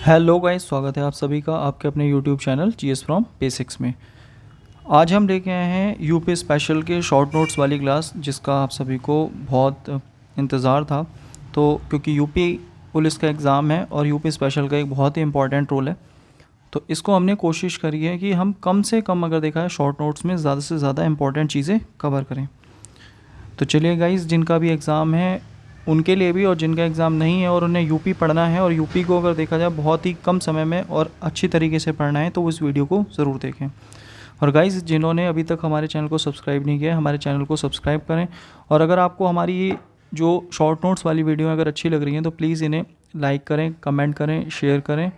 Hello guys, स्वागत है आप सभी का आपके अपने YouTube channel GS from basics में। आज हम लेके आए हैं यूपी स्पेशल के शॉर्ट नोट्स वाली क्लास, जिसका आप सभी को बहुत इंतज़ार था। तो क्योंकि यूपी पुलिस का एग्ज़ाम है और यूपी स्पेशल का एक बहुत ही इम्पॉर्टेंट रोल है, तो इसको हमने कोशिश करी है कि हम कम से कम अगर देखा है शॉर्ट नोट्स में ज़्यादा से ज़्यादा इंपॉर्टेंट चीज़ें कवर करें। तो चलिए गाइस, जिनका भी एग्ज़ाम है उनके लिए भी और जिनका एग्ज़ाम नहीं है और उन्हें यूपी पढ़ना है और यूपी को अगर देखा जाए बहुत ही कम समय में और अच्छी तरीके से पढ़ना है, तो उस वीडियो को ज़रूर देखें। और गाइस, जिन्होंने अभी तक हमारे चैनल को सब्सक्राइब नहीं किया, हमारे चैनल को सब्सक्राइब करें। और अगर आपको हमारी ये जो शॉर्ट नोट्स वाली वीडियो अगर अच्छी लग रही हैं तो प्लीज़ इन्हें लाइक करें, कमेंट करें, शेयर करें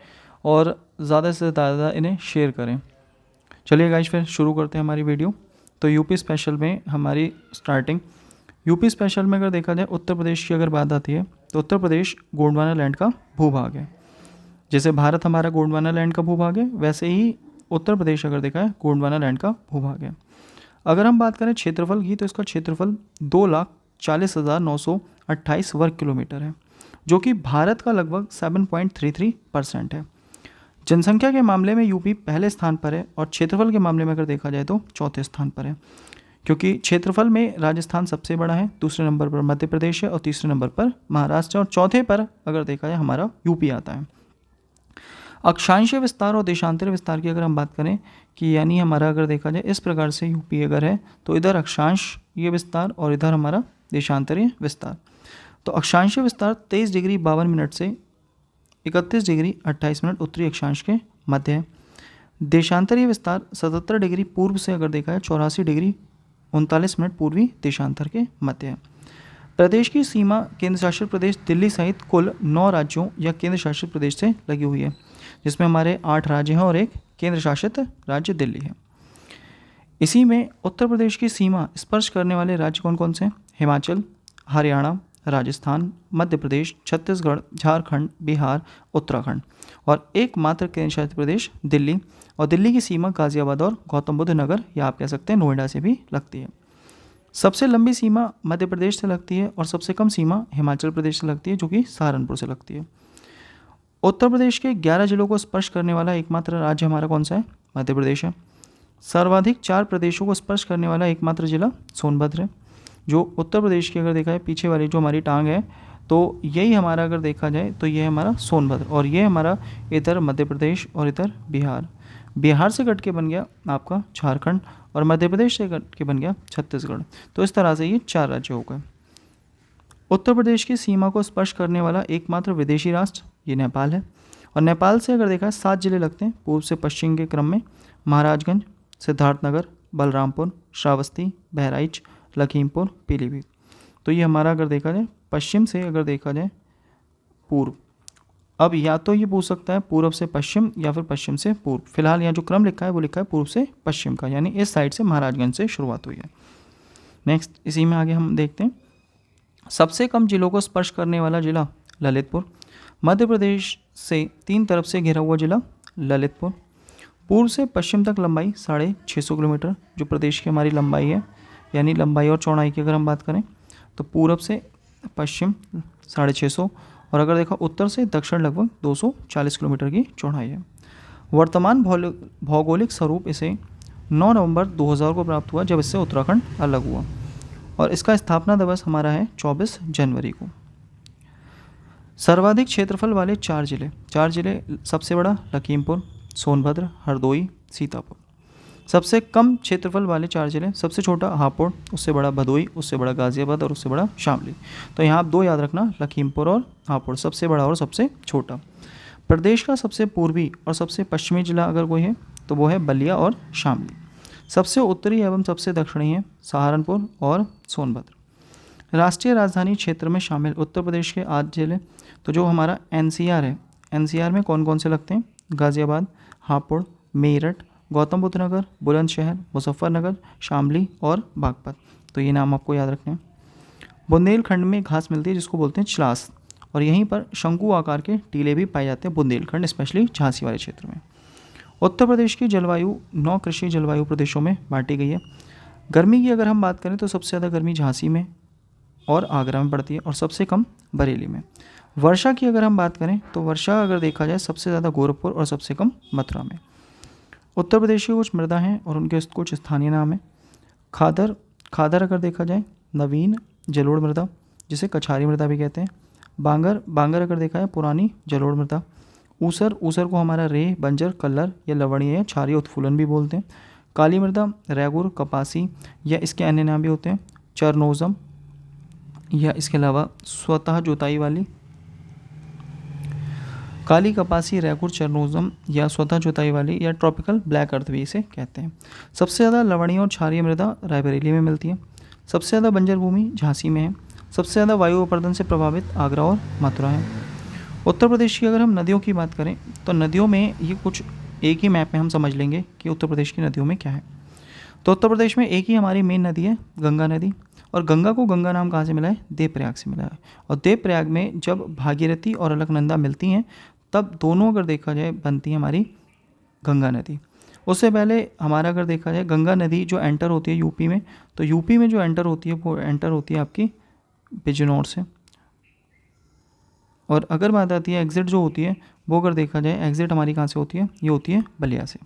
और ज़्यादा से ज़्यादा इन्हें शेयर करें। चलिए गाइस, फिर शुरू करते हैं हमारी वीडियो। तो यूपी स्पेशल में हमारी स्टार्टिंग, यूपी स्पेशल में अगर देखा जाए उत्तर प्रदेश की अगर बात आती है तो उत्तर प्रदेश गोंडवाना लैंड का भूभाग है। जैसे भारत हमारा गोंडवाना लैंड का भूभाग है, वैसे ही उत्तर प्रदेश अगर देखा है गोंडवाना लैंड का भूभाग है। अगर हम बात करें क्षेत्रफल की, तो इसका क्षेत्रफल 2,40,928 वर्ग किलोमीटर है, जो कि भारत का लगभग 7.33% है। जनसंख्या के मामले में यूपी पहले स्थान पर है और क्षेत्रफल के मामले में अगर देखा जाए तो चौथे स्थान पर है, क्योंकि क्षेत्रफल में राजस्थान सबसे बड़ा है, दूसरे नंबर पर मध्य प्रदेश है और तीसरे नंबर पर महाराष्ट्र है और चौथे पर अगर देखा जाए हमारा यूपी आता है। अक्षांशीय विस्तार और देशांतरीय विस्तार की अगर हम बात करें कि यानी हमारा अगर देखा जाए इस प्रकार से यूपी अगर है तो इधर अक्षांशीय विस्तार और इधर हमारा देशांतरीय विस्तार। तो अक्षांशीय विस्तार 23 डिग्री 52 मिनट से 31 डिग्री 28 मिनट उत्तरी अक्षांश के मध्य है। देशांतरीय विस्तार 77 डिग्री पूर्व से अगर देखा है 84 डिग्री 39 मिनट पूर्वी देशांतर के मध्य है। प्रदेश की सीमा केंद्र शासित प्रदेश दिल्ली सहित कुल 9 राज्यों या केंद्र शासित प्रदेश से लगी हुई है, जिसमें हमारे 8 राज्य हैं और एक केंद्र शासित राज्य दिल्ली है। इसी में उत्तर प्रदेश की सीमा स्पर्श करने वाले राज्य कौन कौन से हैं? हिमाचल, हरियाणा, राजस्थान, मध्य प्रदेश, छत्तीसगढ़, झारखंड, बिहार, उत्तराखंड और एकमात्र केंद्र शासित प्रदेश दिल्ली। और दिल्ली की सीमा गाजियाबाद और गौतम बुद्ध नगर या आप कह सकते हैं नोएडा से भी लगती है। सबसे लंबी सीमा मध्य प्रदेश से लगती है और सबसे कम सीमा हिमाचल प्रदेश से लगती है, जो कि सहारनपुर से लगती है। उत्तर प्रदेश के 11 जिलों को स्पर्श करने वाला एकमात्र राज्य हमारा कौन सा है? मध्य प्रदेश है। सर्वाधिक 4 प्रदेशों को स्पर्श करने वाला एकमात्र जिला सोनभद्र है। जो उत्तर प्रदेश की अगर देखा है पीछे वाली जो हमारी टांग है, तो यही हमारा अगर देखा जाए तो ये हमारा सोनभद्र, और ये हमारा इधर मध्य प्रदेश और इधर बिहार। बिहार से कट के बन गया आपका झारखंड और मध्य प्रदेश से कट के बन गया छत्तीसगढ़। तो इस तरह से ये 4 राज्य हो गए। उत्तर प्रदेश की सीमा को स्पर्श करने वाला एकमात्र विदेशी राष्ट्र ये नेपाल है। और नेपाल से अगर देखा 7 जिले लगते हैं पूर्व से पश्चिम के क्रम में: महाराजगंज, सिद्धार्थनगर, बलरामपुर, श्रावस्ती, बहराइच, लखीमपुर, पीलीभीत। तो ये हमारा अगर देखा जाए पश्चिम से अगर देखा जाए पूर्व। अब या तो ये पूछ सकता है पूर्व से पश्चिम या फिर पश्चिम से पूर्व। फिलहाल यहाँ जो क्रम लिखा है वो लिखा है पूर्व से पश्चिम का, यानी इस साइड से महाराजगंज से शुरुआत हुई है। नेक्स्ट, इसी में आगे हम देखते हैं सबसे कम जिलों को स्पर्श करने वाला जिला ललितपुर। मध्य प्रदेश से 3 तरफ से घिरा हुआ जिला ललितपुर। पूर्व से पश्चिम तक लंबाई 650 किलोमीटर जो प्रदेश की हमारी लंबाई है, यानी लंबाई और चौड़ाई की अगर हम बात करें तो पूरब से पश्चिम 650 और अगर देखा उत्तर से दक्षिण लगभग 240 किलोमीटर की चौड़ाई है। वर्तमान भौगोलिक स्वरूप इसे 9 नवंबर 2000 को प्राप्त हुआ, जब इससे उत्तराखंड अलग हुआ, और इसका स्थापना दिवस हमारा है 24 जनवरी को। सर्वाधिक क्षेत्रफल वाले 4 जिले सबसे बड़ा लखीमपुर, सोनभद्र, हरदोई, सीतापुर। सबसे कम क्षेत्रफल वाले 4 जिले, सबसे छोटा हापुड़, उससे बड़ा भदोई, उससे बड़ा गाजियाबाद और उससे बड़ा शामली। तो यहाँ आप 2 याद रखना, लखीमपुर और हापुड़, सबसे बड़ा और सबसे छोटा। प्रदेश का सबसे पूर्वी और सबसे पश्चिमी जिला अगर कोई है तो वो है बलिया और शामली। सबसे उत्तरी एवं सबसे दक्षिणी है सहारनपुर और सोनभद्र। राष्ट्रीय राजधानी क्षेत्र में शामिल उत्तर प्रदेश के 8 जिले, तो जो हमारा एनसीआर है, एनसीआर में कौन कौन से लगते हैं? गाजियाबाद, हापुड़, मेरठ, गौतम बुद्ध नगर, बुलंदशहर, मुजफ्फरनगर, शामली और बागपत। तो ये नाम आपको याद रखने हैं। बुंदेलखंड में घास मिलती है जिसको बोलते हैं चलास, और यहीं पर शंकु आकार के टीले भी पाए जाते हैं बुंदेलखंड, स्पेशली झांसी वाले क्षेत्र में। उत्तर प्रदेश की जलवायु 9 कृषि जलवायु प्रदेशों में बांटी गई है। गर्मी की अगर हम बात करें तो सबसे ज़्यादा गर्मी झांसी में और आगरा में पड़ती है और सबसे कम बरेली में। वर्षा की अगर हम बात करें तो वर्षा अगर देखा जाए सबसे ज़्यादा गोरखपुर और सबसे कम मथुरा में। उत्तर प्रदेश की कुछ मृदा हैं और उनके कुछ स्थानीय नाम हैं। खादर, खादर अगर देखा जाए नवीन जलोढ़ मृदा जिसे कछारी मृदा भी कहते हैं। बांगर, बांगर अगर देखा जाए पुरानी जलोढ़ मृदा। ऊसर, ऊसर को हमारा रेह, बंजर, कल्लर या लवणीय या क्षारीय उत्फुलन भी बोलते हैं। काली मृदा रैगुर, कपासी या इसके अन्य नाम भी होते हैं। चरनोज़म या इसके अलावा स्वतः जुताई वाली काली कपासी, रैगुर, चरनोज़म या स्वतः जुताई वाली या ट्रॉपिकल ब्लैक अर्थ भी इसे कहते हैं। सबसे ज़्यादा लवणीय और क्षारीय मृदा रायबरेली में मिलती है। सबसे ज़्यादा बंजर भूमि झांसी में है। सबसे ज़्यादा वायु अपर्दन से प्रभावित आगरा और मथुरा है। उत्तर प्रदेश की अगर हम नदियों की बात करें तो नदियों में ये कुछ एक ही मैप में हम समझ लेंगे कि उत्तर प्रदेश की नदियों में क्या है। तो उत्तर प्रदेश में एक ही हमारी मेन नदी है गंगा नदी, और गंगा को गंगा नाम कहाँ से मिला है? देवप्रयाग से मिला है। और देवप्रयाग में जब भागीरथी और अलकनंदा मिलती हैं तब दोनों अगर देखा जाए बनती है हमारी गंगा नदी। उससे पहले हमारा अगर देखा जाए गंगा नदी जो एंटर होती है यूपी में, तो यूपी में जो एंटर होती है वो एंटर होती है आपकी बिजनौर से। और अगर बात आती है एग्ज़िट जो होती है वो अगर देखा जाए एग्ज़िट हमारी कहाँ से होती है? ये होती है बलिया से।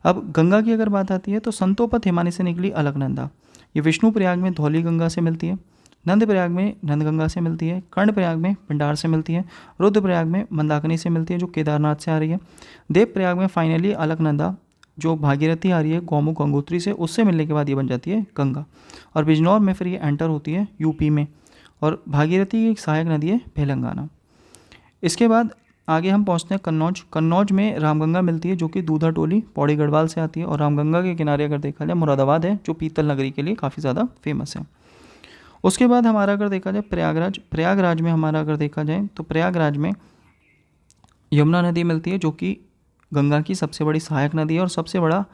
अब गंगा की अगर बात आती है तो संतोपथ हिमानी से निकली अलकनंदा, ये विष्णु प्रयाग में धौली गंगा से मिलती है। नंद प्रयाग में नंदगंगा से मिलती है। कर्ण प्रयाग में पिंडार से मिलती है। रुद्रप्रयाग में मंदाकिनी से मिलती है जो केदारनाथ से आ रही है। देव प्रयाग में फाइनली अलकनंदा जो भागीरथी आ रही है गौमुख गंगोत्री से, उससे मिलने के बाद ये बन जाती है गंगा। और बिजनौर में फिर ये एंटर होती है यूपी में, और भागीरथी की एक सहायक नदी है तेलंगाना। इसके बाद आगे हम पहुंचते हैं कन्नौज। कन्नौज में रामगंगा मिलती है जो कि दूधा टोली पौड़ी गढ़वाल से आती है। और रामगंगा के किनारे अगर देखा जाए मुरादाबाद है जो पीतल नगरी के लिए काफ़ी ज़्यादा फेमस है। उसके बाद हमारा अगर देखा जाए प्रयागराज, प्रयागराज में हमारा अगर देखा जाए तो प्रयागराज में यमुना नदी मिलती है जो कि गंगा की सबसे बड़ी सहायक नदी है और सबसे बड़ा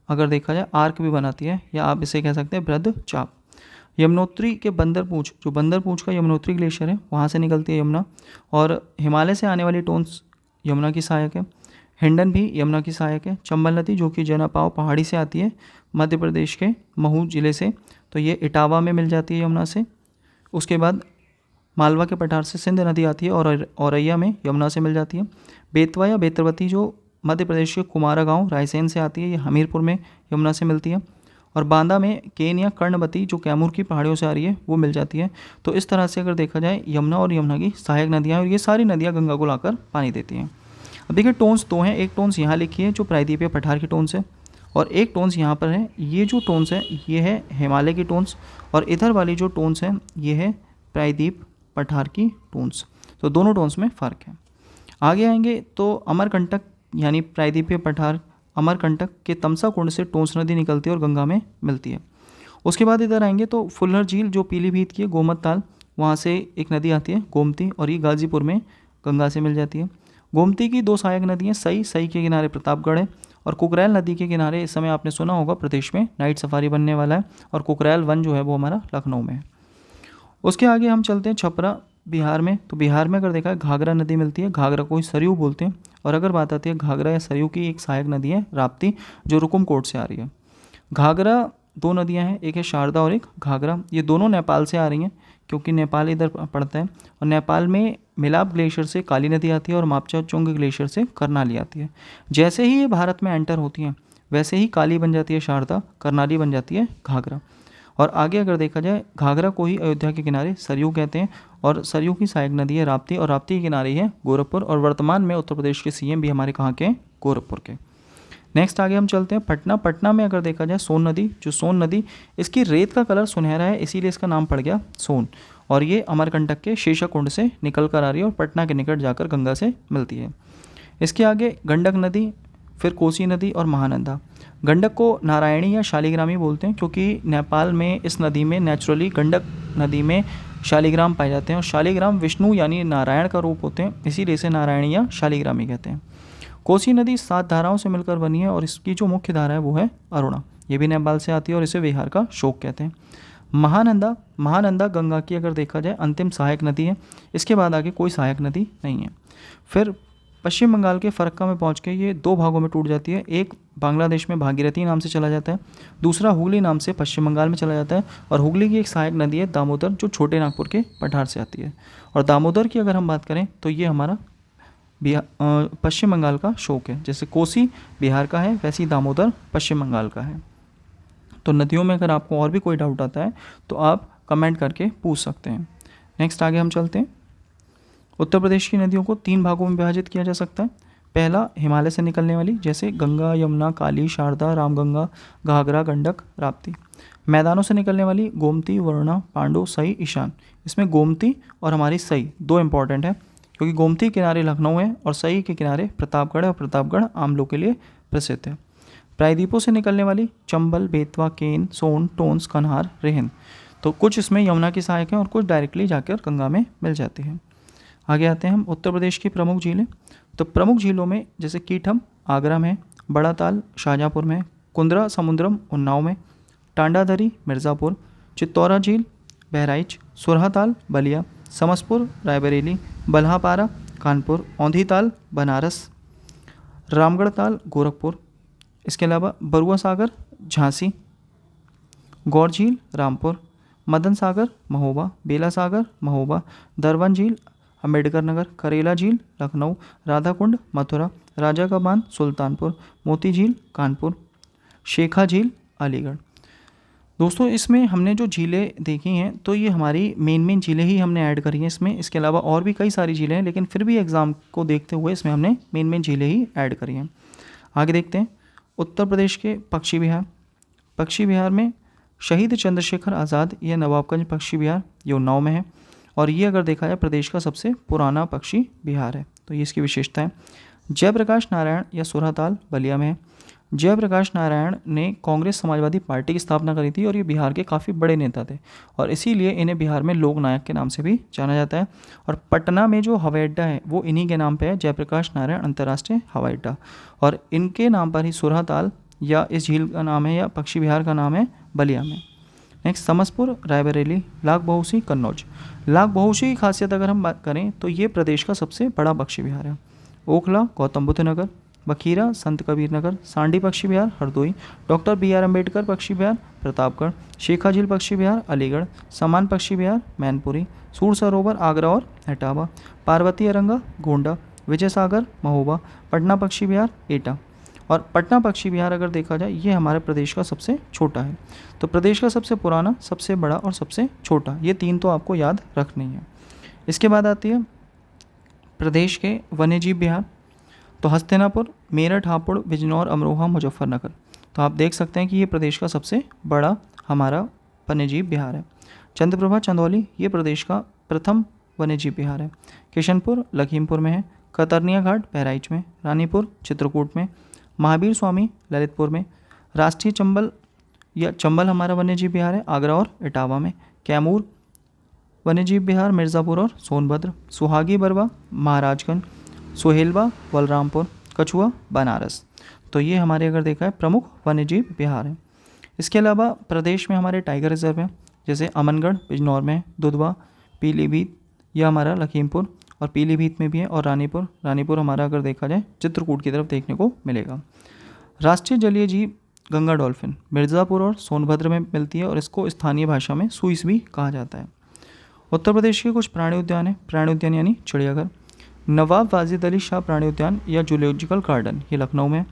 अगर देखा जाए आर्क भी बनाती है, या आप इसे कह सकते हैं बृहद चाप। यमुनोत्री के बंदरपूंछ, जो बंदरपूंछ का यमुनोत्री ग्लेशियर है वहाँ से निकलती है यमुना, और हिमालय से आने वाली टोन्स यमुना की सहायक है। हिंडन भी यमुना की सहायक है। चंबल नदी जो कि जनापाव पहाड़ी से आती है मध्य प्रदेश के महू जिले से, तो ये इटावा में मिल जाती है यमुना से। उसके बाद मालवा के पठार से सिंध नदी आती है और औरैया में यमुना से मिल जाती है। बेतवा या बेतरवती जो मध्य प्रदेश के कुमारा गांव रायसेन से आती है, ये हमीरपुर में यमुना से मिलती है। और बांदा में केन या कर्णवती जो कैमूर की पहाड़ियों से आ रही है वो मिल जाती है। तो इस तरह से अगर देखा जाए यमुना और यमुना की सहायक नदियाँ, और ये सारी नदियाँ गंगा को लाकर पानी देती हैं। अब देखिए टोन्स दो हैं, एक टोन्स यहाँ लिखी है जो प्रायद्वीपीय पठार की टोन्स है, और एक टोन्स यहाँ पर है। ये जो टोन्स है ये है हिमालय की टोन्स, और इधर वाली जो टोन्स है ये है प्रायद्वीप पठार की टोन्स। तो दोनों टोन्स में फ़र्क है। आगे आएंगे तो अमरकंटक यानी प्रायद्वीपीय पठार अमरकंटक के तमसा कुंड से टोंस नदी निकलती है और गंगा में मिलती है। उसके बाद इधर आएंगे तो फुल्लर झील जो पीलीभीत की है, गोमत ताल वहाँ से एक नदी आती है गोमती, और ये गाजीपुर में गंगा से मिल जाती है। गोमती की दो सहायक नदियाँ सई, सई के किनारे प्रतापगढ़ है, और कुकरैल नदी के किनारे इस समय आपने सुना होगा प्रदेश में नाइट सफारी बनने वाला है, और कुकरैल वन जो है वो हमारा लखनऊ में है। उसके आगे हम चलते हैं छपरा बिहार में। तो बिहार में अगर देखा है घाघरा नदी मिलती है, घाघरा को ही सरयू बोलते हैं। और अगर बात आती है घाघरा या सरयू की, एक सहायक नदी है राप्ती जो रुकुमकोट से आ रही है। घाघरा दो नदियां हैं, एक है शारदा और एक घाघरा। ये दोनों नेपाल से आ रही हैं क्योंकि नेपाल इधर पड़ता है, और नेपाल में मिलाप ग्लेशियर से काली नदी आती है और मापचाचुंग ग्लेशियर से करनाली आती है। जैसे ही ये भारत में एंटर होती हैं वैसे ही काली बन जाती है शारदा, करनाली बन जाती है घाघरा। और आगे अगर देखा जाए घाघरा को ही अयोध्या के किनारे सरयू कहते हैं, और सरयू की सहायक नदी है राप्ती, और राप्ती के किनारे है गोरखपुर। और वर्तमान में उत्तर प्रदेश के सीएम भी हमारे कहाँ के हैं? गोरखपुर के। नेक्स्ट आगे हम चलते हैं पटना। पटना में अगर देखा जाए सोन नदी, जो सोन नदी इसकी रेत का कलर सुनहरा है इसीलिए इसका नाम पड़ गया सोन, और ये अमरकंटक के शेषाकुंड से निकल कर आ रही है और पटना के निकट जाकर गंगा से मिलती है। इसके आगे गंडक नदी, फिर कोसी नदी और महानंदा। गंडक को नारायणी या शालिग्रामी बोलते हैं क्योंकि नेपाल में इस नदी में नेचुरली गंडक नदी में शालिग्राम पाए जाते हैं, और शालिग्राम विष्णु यानी नारायण का रूप होते हैं, इसीलिए इसे नारायणी या शालिग्रामी कहते हैं। कोसी नदी 7 धाराओं से मिलकर बनी है, और इसकी जो मुख्य धारा है वो है अरुणा, ये भी नेपाल से आती है और इसे विहार का शोक कहते हैं। महानंदा, महानंदा गंगा की अगर देखा जाए अंतिम सहायक नदी है, इसके बाद आगे कोई सहायक नदी नहीं है। फिर पश्चिम बंगाल के फरक्का में पहुंच के ये दो भागों में टूट जाती है। एक बांग्लादेश में भागीरथी नाम से चला जाता है, दूसरा हुगली नाम से पश्चिम बंगाल में चला जाता है। और हुगली की एक सहायक नदी है दामोदर, जो छोटे नागपुर के पठार से आती है। और दामोदर की अगर हम बात करें तो ये हमारा पश्चिम बंगाल का शोक है। जैसे कोसी बिहार का है, वैसे ही दामोदर पश्चिम बंगाल का है। तो नदियों में अगर आपको और भी कोई डाउट आता है तो आप कमेंट करके पूछ सकते हैं। नेक्स्ट आगे हम चलते हैं। उत्तर प्रदेश की नदियों को 3 भागों में विभाजित किया जा सकता है। पहला, हिमालय से निकलने वाली, जैसे गंगा, यमुना, काली, शारदा, रामगंगा, घाघरा, गंडक, राप्ती। मैदानों से निकलने वाली, गोमती, वरुणा, पांडु, सई, ईशान। इसमें गोमती और हमारी सई दो इंपॉर्टेंट है, क्योंकि गोमती किनारे लखनऊ है और सई के किनारे प्रतापगढ़ है, और प्रतापगढ़ आमलों के लिए प्रसिद्ध है। प्रायद्वीपों से निकलने वाली, चंबल, बेतवा, केन, सोन, टोंस, कन्हार, रेहन। तो कुछ इसमें यमुना की सहायक हैं और कुछ डायरेक्टली जाकर गंगा में मिल जाती हैं। आगे आते हैं हम उत्तर प्रदेश की प्रमुख झीलें। तो प्रमुख झीलों में जैसे कीठम आगरा में, बड़ा ताल शाहजहाँपुर में, कुंद्रा समुद्रम उन्नाव में, टांडाधरी मिर्ज़ापुर, चित्तौरा झील बहराइच, सुरहा ताल बलिया, समसपुर रायबरेली, बल्हापारा कानपुर, औंधी ताल बनारस, रामगढ़ ताल गोरखपुर। इसके अलावा बरुआ सागर झांसी, गौर झील रामपुर, मदन सागर महोबा, बेला सागर महोबा, दरवन झील अम्बेडकर नगर, करेला झील लखनऊ, राधाकुंड मथुरा, राजा का बांध सुल्तानपुर, मोती झील कानपुर, शेखा झील अलीगढ़। दोस्तों इसमें हमने जो झीलें देखी हैं तो ये हमारी मेन झीलें ही हमने ऐड करी हैं इसमें। इसके अलावा और भी कई सारी झीलें हैं, लेकिन फिर भी एग्ज़ाम को देखते हुए इसमें हमने मेन झीलें ही ऐड करी हैं। आगे देखते हैं उत्तर प्रदेश के पक्षी विहार। पक्षी विहार में शहीद चंद्रशेखर आज़ाद या नवाबगंज पक्षी विहार ये उन्नाव में है, और ये अगर देखा जाए प्रदेश का सबसे पुराना पक्षी विहार है। तो ये इसकी विशेषता है। जयप्रकाश नारायण या सुरहताल बलिया में है। जयप्रकाश नारायण ने कांग्रेस समाजवादी पार्टी की स्थापना करी थी और ये बिहार के काफ़ी बड़े नेता थे, और इसीलिए इन्हें बिहार में लोक नायक के नाम से भी जाना जाता है। और पटना में जो हवाई अड्डा है वो इन्हीं के नाम पे है, जयप्रकाश नारायण अंतर्राष्ट्रीय हवाई अड्डा, और इनके नाम पर ही सुरहताल या इस झील का नाम है या पक्षी विहार का नाम है बलिया में। नेक्स्ट समसपुर रायबरेली, लाख बहुसी कन्नौज। लाख बहुसी की खासियत अगर हम बात करें तो ये प्रदेश का सबसे बड़ा पक्षी विहार है। ओखला गौतम बुद्ध नगर, बखीरा संत कबीर नगर, सांडी पक्षी विहार हरदोई, डॉक्टर BR अम्बेडकर पक्षी विहार प्रतापगढ़, शेखा झील पक्षी विहार अलीगढ़, समान पक्षी विहार मैनपुरी, सूर सरोवर आगरा और इटावा, पार्वती अरंगा गोंडा, विजय सागर महोबा, पटना पक्षी विहार एटा। और पटना पक्षी विहार अगर देखा जाए ये हमारे प्रदेश का सबसे छोटा है। तो प्रदेश का सबसे पुराना, सबसे बड़ा और सबसे छोटा, ये 3 तो आपको याद रखनी है। इसके बाद आती है प्रदेश के वन्यजीव विहार। तो हस्तिनापुर, मेरठ, हापुड़, बिजनौर, अमरोहा, मुजफ्फरनगर। तो आप देख सकते हैं कि ये प्रदेश का सबसे बड़ा हमारा वन्यजीव विहार है। चंद्रप्रभा चंदौली ये प्रदेश का प्रथम वन्यजीव विहार है। किशनपुर लखीमपुर में है, कतरनिया घाट बहराइच में, रानीपुर चित्रकूट में, महावीर स्वामी ललितपुर में, राष्ट्रीय चंबल या चंबल हमारा वन्यजीव विहार है आगरा और इटावा में, कैमूर वन्यजीव विहार मिर्ज़ापुर और सोनभद्र, सुहागी बरवा महाराजगंज, सुहेलवा बलरामपुर, कछुआ बनारस। तो ये हमारे अगर देखा है प्रमुख वन्यजीव विहार है। इसके अलावा प्रदेश में हमारे टाइगर रिजर्व हैं, जैसे अमनगढ़ बिजनौर में, दुधवा पीलीभीत यह हमारा लखीमपुर और पीलीभीत में भी है, और रानीपुर हमारा अगर देखा जाए चित्रकूट की तरफ देखने को मिलेगा। राष्ट्रीय जलीय जीव गंगा डॉल्फिन मिर्ज़ापुर और सोनभद्र में मिलती है, और इसको स्थानीय भाषा में सुइस भी कहा जाता है। उत्तर प्रदेश के कुछ प्राणी उद्यान है। प्राणी उद्यान यानी चिड़ियाघर। नवाब वाजिद अली शाह प्राणी उद्यान या जूलॉजिकल गार्डन ये लखनऊ में।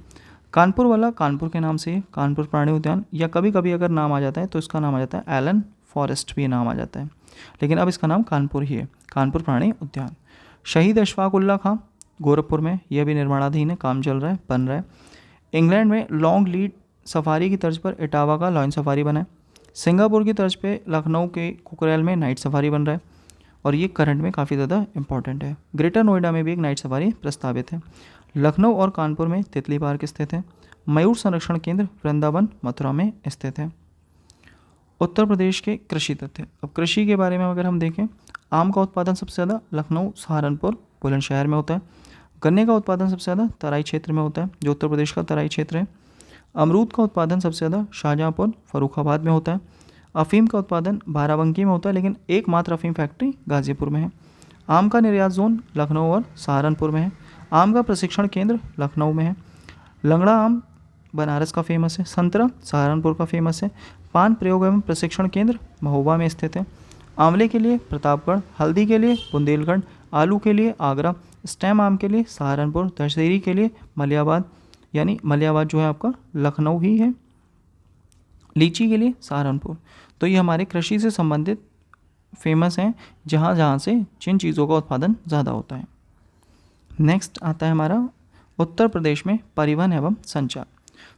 कानपुर वाला कानपुर के नाम से कानपुर प्राणी उद्यान, या कभी कभी अगर नाम आ जाता है तो इसका नाम आ जाता है एलन फॉरेस्ट भी नाम आ जाता है, लेकिन अब इसका नाम कानपुर ही है, कानपुर प्राणी उद्यान। शहीद अशफाक उल्लाह खां गोरखपुर में, यह भी निर्माणाधीन है, काम चल रहा है, बन रहा है। इंग्लैंड में लॉन्ग लीड सफारी की तर्ज पर इटावा का लॉयन सफारी बना है। सिंगापुर की तर्ज पे लखनऊ के कुकरेल में नाइट सफारी बन रहा है, और ये करंट में काफ़ी ज़्यादा इंपॉर्टेंट है। ग्रेटर नोएडा में भी एक नाइट सफारी प्रस्तावित है। लखनऊ और कानपुर में तितली पार्क स्थित है। मयूर संरक्षण केंद्र वृंदावन मथुरा में स्थित है। उत्तर प्रदेश के कृषि तथ्य। अब कृषि के बारे में अगर हम देखें, आम का उत्पादन सबसे ज़्यादा लखनऊ, सहारनपुर, बुलंदशहर में होता है। गन्ने का उत्पादन सबसे ज़्यादा तराई क्षेत्र में होता है, जो उत्तर प्रदेश का तराई क्षेत्र है। अमरूद का उत्पादन सबसे ज़्यादा शाहजहाँपुर, फर्रुखाबाद में होता है। अफीम का उत्पादन बाराबंकी में होता है, लेकिन एकमात्र अफीम फैक्ट्री गाज़ीपुर में है। आम का निर्यात जोन लखनऊ और सहारनपुर में है। आम का प्रशिक्षण केंद्र लखनऊ में है। लंगड़ा आम बनारस का फेमस है। संतरा सहारनपुर का फेमस है। पान प्रयोग एवं प्रशिक्षण केंद्र महोबा में स्थित है। आंवले के लिए प्रतापगढ़, हल्दी के लिए बुंदेलखंड, आलू के लिए आगरा, स्टेम आम के लिए सहारनपुर, दशहरी के लिए मलियाबाद, यानी मलियाबाद जो है आपका लखनऊ ही है, लीची के लिए सहारनपुर। तो ये हमारे कृषि से संबंधित फेमस हैं, जहाँ जहाँ से जिन चीज़ों का उत्पादन ज़्यादा होता है। नेक्स्ट आता है हमारा उत्तर प्रदेश में परिवहन एवं संचार।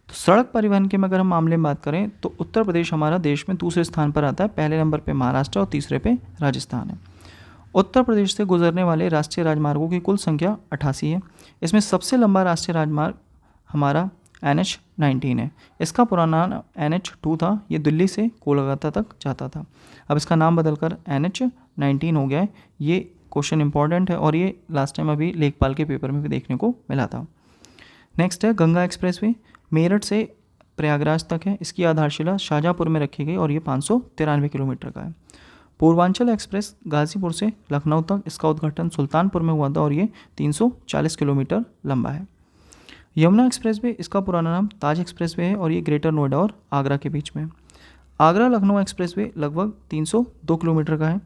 तो सड़क परिवहन के में अगर हम मामले में बात करें तो उत्तर प्रदेश हमारा देश में दूसरे स्थान पर आता है। पहले नंबर पे महाराष्ट्र और तीसरे पे राजस्थान है। उत्तर प्रदेश से गुजरने वाले राष्ट्रीय राजमार्गों की कुल संख्या 88 है। इसमें सबसे लंबा राष्ट्रीय राजमार्ग हमारा NH-19 है। इसका पुराना नाम NH-2 था। ये दिल्ली से कोलकाता तक जाता था। अब इसका नाम बदलकर NH-19 हो गया है। ये क्वेश्चन इंपॉर्टेंट है और ये लास्ट टाइम अभी लेखपाल के पेपर में भी देखने को मिला था। नेक्स्ट है गंगा एक्सप्रेसवे, मेरठ से प्रयागराज तक है। इसकी आधारशिला शाहजहाँपुर में रखी गई और ये 593 किलोमीटर का है। पूर्वांचल एक्सप्रेस गाजीपुर से लखनऊ तक, इसका उद्घाटन सुल्तानपुर में हुआ था और ये 340 किलोमीटर लंबा है। यमुना एक्सप्रेसवे, इसका पुराना नाम ताज एक्सप्रेसवे है और ये ग्रेटर नोएडा और आगरा के बीच में। आगरा लखनऊ एक्सप्रेसवे लगभग 302 किलोमीटर का है।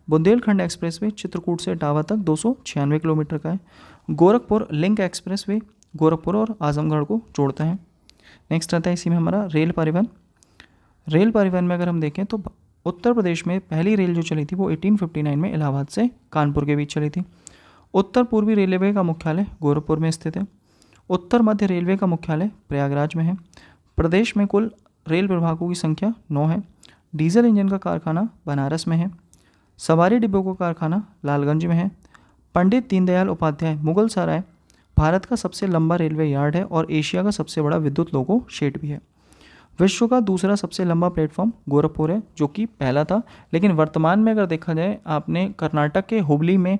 बुंदेलखंड एक्सप्रेसवे चित्रकूट से इटावा तक 296 किलोमीटर का है। गोरखपुर लिंक एक्सप्रेसवे गोरखपुर और आजमगढ़ को जोड़ता है। नेक्स्ट आता है इसी में हमारा रेल परिवहन। रेल परिवहन में अगर हम देखें तो उत्तर प्रदेश में पहली रेल जो चली थी वो 1859 में इलाहाबाद से कानपुर के बीच चली थी। उत्तर पूर्वी रेलवे का मुख्यालय गोरखपुर में स्थित है। उत्तर मध्य रेलवे का मुख्यालय प्रयागराज में है। प्रदेश में कुल रेल विभागों की संख्या 9 है। डीजल इंजन का कारखाना बनारस में है। सवारी डिब्बों का कारखाना लालगंज में है। पंडित दीनदयाल उपाध्याय मुगल सराय भारत का सबसे लंबा रेलवे यार्ड है और एशिया का सबसे बड़ा विद्युत लोको शेड भी है। विश्व का दूसरा सबसे लंबा प्लेटफॉर्म गोरखपुर है, जो कि पहला था, लेकिन वर्तमान में अगर देखा जाए आपने कर्नाटक के हुबली में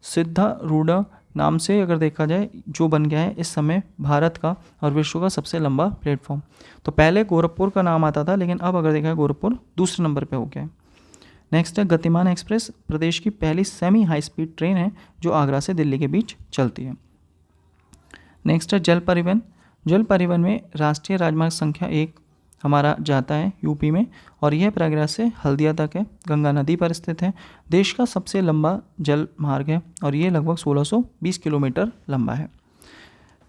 सिद्धारूढ़ नाम से अगर देखा जाए जो बन गया है इस समय भारत का और विश्व का सबसे लंबा प्लेटफॉर्म। तो पहले गोरखपुर का नाम आता था, लेकिन अब अगर देखा जाए गोरखपुर दूसरे नंबर पे हो गया है। नेक्स्ट है गतिमान एक्सप्रेस, प्रदेश की पहली सेमी हाई स्पीड ट्रेन है जो आगरा से दिल्ली के बीच चलती है। नेक्स्ट है जल परिवहन। जल परिवहन में राष्ट्रीय राजमार्ग संख्या 1 हमारा जाता है यूपी में और यह प्रयागराज से हल्दिया तक है। गंगा नदी पर स्थित है। देश का सबसे लंबा जल मार्ग है और ये लगभग 1620 किलोमीटर लंबा है।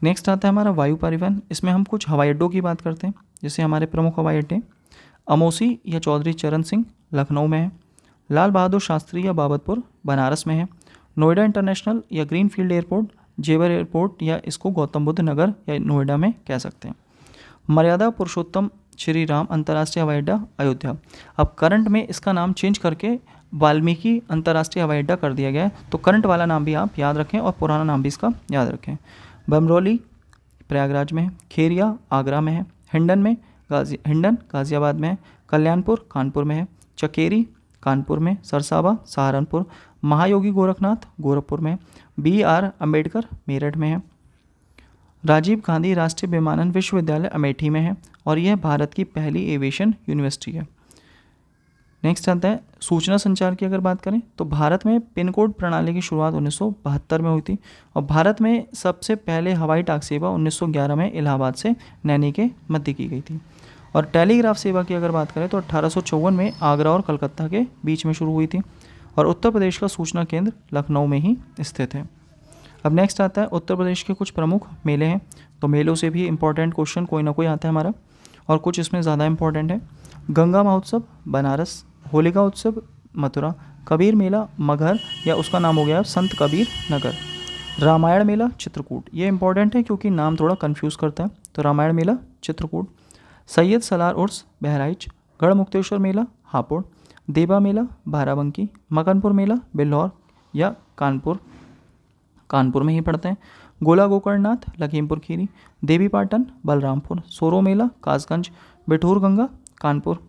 नेक्स्ट आता है हमारा वायु परिवहन। इसमें हम कुछ हवाई अड्डों की बात करते हैं। जैसे हमारे प्रमुख हवाई अड्डे अमोसी या चौधरी चरण सिंह लखनऊ में है। लाल बहादुर शास्त्री या बाबतपुर बनारस में है। नोएडा इंटरनेशनल या ग्रीनफील्ड एयरपोर्ट जेवर एयरपोर्ट या इसको गौतम बुद्ध नगर या नोएडा में कह सकते हैं। मर्यादा पुरुषोत्तम श्री राम अंतर्राष्ट्रीय हवाई अड्डा अयोध्या। अब करंट में इसका नाम चेंज करके वाल्मीकि अंतर्राष्ट्रीय हवाई अड्डा कर दिया गया है, तो करंट वाला नाम भी आप याद रखें और पुराना नाम भी इसका याद रखें। बमरौली प्रयागराज में है। खेरिया आगरा में है। हिंडन गाज़ियाबाद में है। कल्याणपुर कानपुर में है। चकेरी कानपुर में। सरसावा सहारनपुर। महायोगी गोरखनाथ गोरखपुर में। BR अम्बेडकर मेरठ में है। राजीव गांधी राष्ट्रीय विमानन विश्वविद्यालय अमेठी में है और यह भारत की पहली एविएशन यूनिवर्सिटी है। नेक्स्ट आता है सूचना संचार की अगर बात करें तो भारत में पिन कोड प्रणाली की शुरुआत 1972 में हुई थी और भारत में सबसे पहले हवाई डाक सेवा 1911 में इलाहाबाद से नैनी के मध्य की गई थी। और टेलीग्राफ सेवा की अगर बात करें तो 1854 में आगरा और कलकत्ता के बीच में शुरू हुई थी और उत्तर प्रदेश का सूचना केंद्र लखनऊ में ही स्थित है। अब नेक्स्ट आता है उत्तर प्रदेश के कुछ प्रमुख मेले हैं। तो मेलों से भी इम्पोर्टेंट क्वेश्चन कोई ना कोई आता है हमारा और कुछ इसमें ज़्यादा इम्पोर्टेंट है। गंगा महोत्सव बनारस, होलिका उत्सव मथुरा, कबीर मेला मगहर या उसका नाम हो गया संत कबीर नगर, रामायण मेला चित्रकूट। ये इंपॉर्टेंट है क्योंकि नाम थोड़ा कंफ्यूज करता है। तो रामायण मेला चित्रकूट। सैयद सलार उर्स बहराइच, गढ़मुक्तेश्वर मेला हापुड़, देवा मेला बाराबंकी, मकनपुर मेला बिल्हौर या कानपुर में ही पड़ते हैं। गोला गोकर्णनाथ लखीमपुर खीरी, देवी पाटन बलरामपुर, सोरो मेला कासगंज, बिठूर गंगा कानपुर,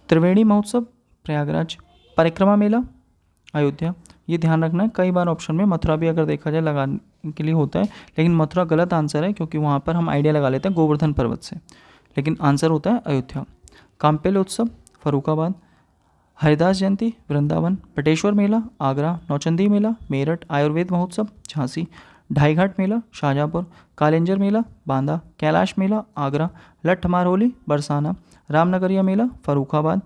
त्रिवेणी महोत्सव प्रयागराज, परिक्रमा मेला अयोध्या। ये ध्यान रखना है, कई बार ऑप्शन में मथुरा भी अगर देखा जाए लगाने के लिए होता है, लेकिन मथुरा गलत आंसर है क्योंकि वहाँ पर हम आइडिया लगा लेते हैं गोवर्धन पर्वत से, लेकिन आंसर होता है अयोध्या। काम्पेल उत्सव फरुखाबाद, हरिदास जयंती वृंदावन, बटेश्वर मेला आगरा, नौचंदी मेला मेरठ, आयुर्वेद महोत्सव झांसी, ढाईघाट मेला शाहजहाँपुर, कालिंजर मेला बांदा, कैलाश मेला आगरा, लठ मारहोली बरसाना, रामनगरिया मेला फरुखाबाद,